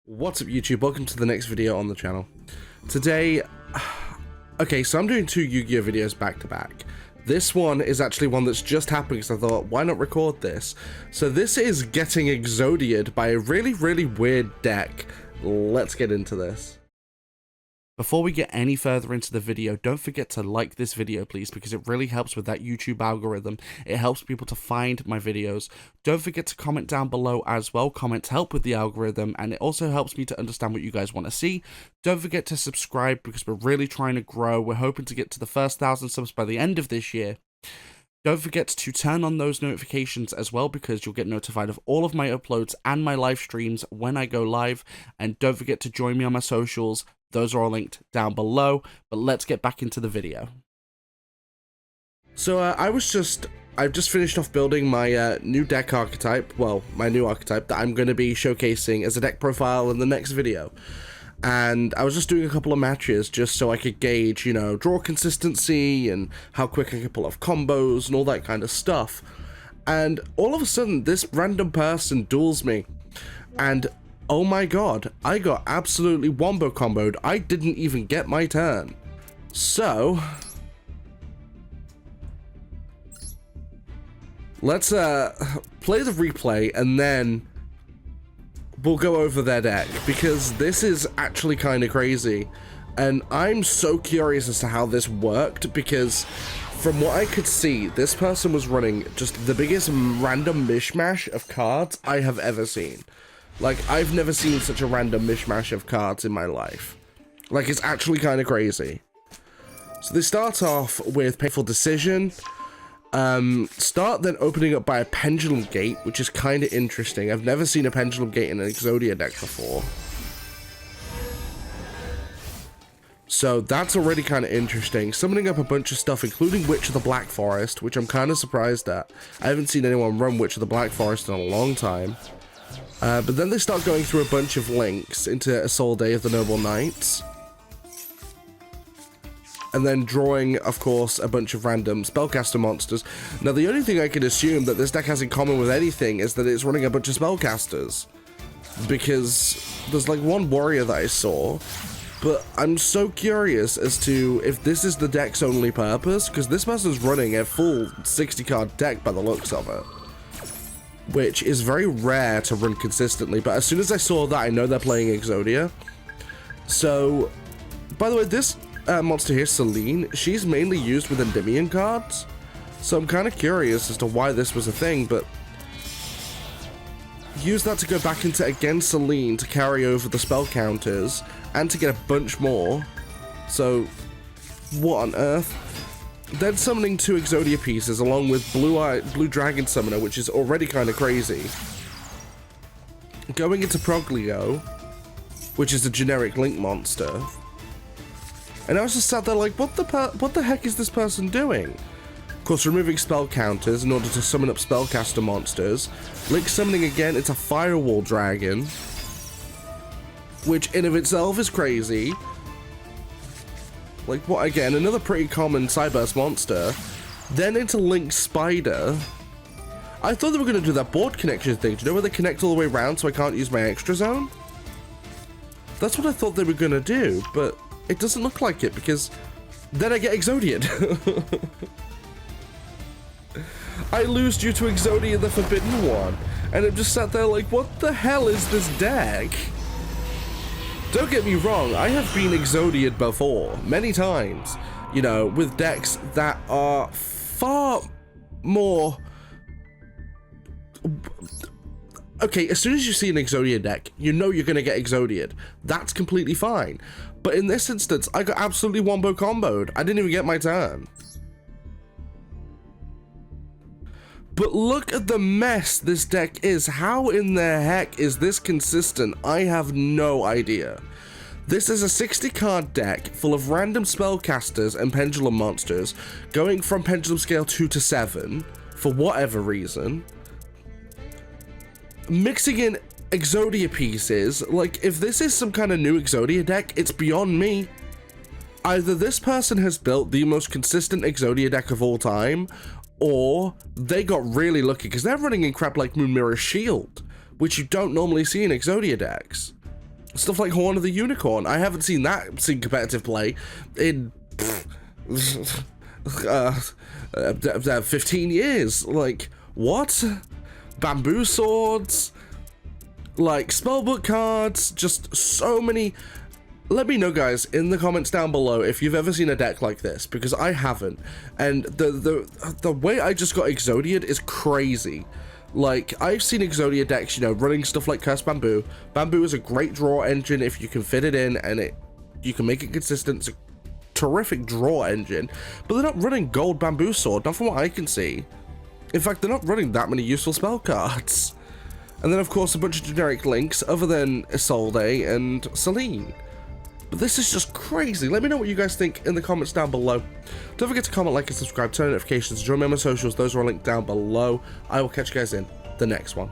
What's up YouTube, welcome to the next video on the channel. Today, okay, so I'm doing two Yu-Gi-Oh videos back to back. This one is actually one that's just happening, so I thought, why not record this? So this is getting Exodia'd by a really weird deck. Let's get into this. Before we get any further into the video, don't forget to like this video please, because it really helps with that YouTube algorithm. It helps people to find my videos. Don't forget to comment down below as well. Comments help with the algorithm, and it also helps me to understand what you guys want to see. Don't forget to subscribe, because we're really trying to grow. We're hoping to get to the first 1,000 subs by the end of this year. Don't forget to turn on those notifications as well, because you'll get notified of all of my uploads and my live streams when I go live. And don't forget to join me on my socials. Those are all linked down below, but let's get back into the video. So I've just finished off building my new deck archetype, well, my new archetype that I'm going to be showcasing as a deck profile in the next video. And I was just doing a couple of matches just so I could gauge, you know, draw consistency and how quick I could pull off combos and all that kind of stuff. And all of a sudden, this random person duels me, and oh my god, I got absolutely wombo comboed. I didn't even get my turn. So let's play the replay and then we'll go over their deck, because this is actually kind of crazy. And I'm so curious as to how this worked, because from what I could see, this person was running just the biggest random mishmash of cards I have ever seen. Like, I've never seen such a random mishmash of cards in my life. Like, it's actually kind of crazy. So they start off with Painful Decision. Start then opening up by a Pendulum Gate, which is kind of interesting. I've never seen a Pendulum Gate in an Exodia deck before. So that's already kind of interesting. Summoning up a bunch of stuff, including Witch of the Black Forest, which I'm kind of surprised at. I haven't seen anyone run Witch of the Black Forest in a long time. But then they start going through a bunch of links into a Soul Day of the Noble Knights. And then drawing, of course, a bunch of random spellcaster monsters. Now, the only thing I can assume that this deck has in common with anything is that it's running a bunch of spellcasters. Because there's like one warrior that I saw. But I'm so curious as to if this is the deck's only purpose, because this person's running a full 60-card deck by the looks of it, which is very rare to run consistently. But as soon as I saw that, I know they're playing Exodia. So, by the way, this monster here, Celine, she's mainly used with Endymion cards. So I'm kind of curious as to why this was a thing, but use that to go back into, again, Celine to carry over the spell counters and to get a bunch more. So, what on earth? Then summoning 2 Exodia pieces along with Blue Dragon Summoner, which is already kind of crazy. Going into Proglio, which is a generic Link monster. And I was just sat there like, what the heck is this person doing? Of course, removing spell counters in order to summon up spellcaster monsters. Link summoning again, it's a Firewall Dragon, which in of itself is crazy. Like, what, again, another pretty common Cyburst monster. Then into Link Spider. I thought they were going to do that board connection thing. Do you know where they connect all the way around so I can't use my extra zone? That's what I thought they were going to do, but it doesn't look like it, because then I get Exodia'd. I lose due to Exodia the Forbidden One. And I'm just sat there like, what the hell is this deck? Don't get me wrong, I have been Exodia'd before, many times, you know, with decks that are far more... Okay, as soon as you see an Exodia deck, you know you're going to get Exodia'd. That's completely fine. But in this instance, I got absolutely wombo comboed. I didn't even get my turn. But look at the mess this deck is. How in the heck is this consistent? I have no idea. This is a 60-card deck full of random spellcasters and pendulum monsters, going from pendulum scale 2 to 7, for whatever reason. Mixing in Exodia pieces. Like, if this is some kind of new Exodia deck, it's beyond me. Either this person has built the most consistent Exodia deck of all time, or they got really lucky, because they're running in crap like Moon Mirror Shield, which you don't normally see in Exodia decks. Stuff like Horn of the Unicorn. I haven't seen competitive play in 15 years. Like, what? Bamboo swords, like spellbook cards, just so many. Let me know, guys, in the comments down below if you've ever seen a deck like this, because I haven't. And the way I just got Exodia'd is crazy. Like, I've seen Exodia decks, you know, running stuff like Cursed Bamboo. Bamboo is a great draw engine if you can fit it in and you can make it consistent. It's a terrific draw engine, but they're not running Gold Bamboo Sword, not from what I can see. In fact, they're not running that many useful spell cards. And then, of course, a bunch of generic links other than Isolde and Celine. But this is just crazy. Let me know what you guys think in the comments down below. Don't forget to comment, like, and subscribe, turn notifications, join me on my socials. Those are all linked down below. I will catch you guys in the next one.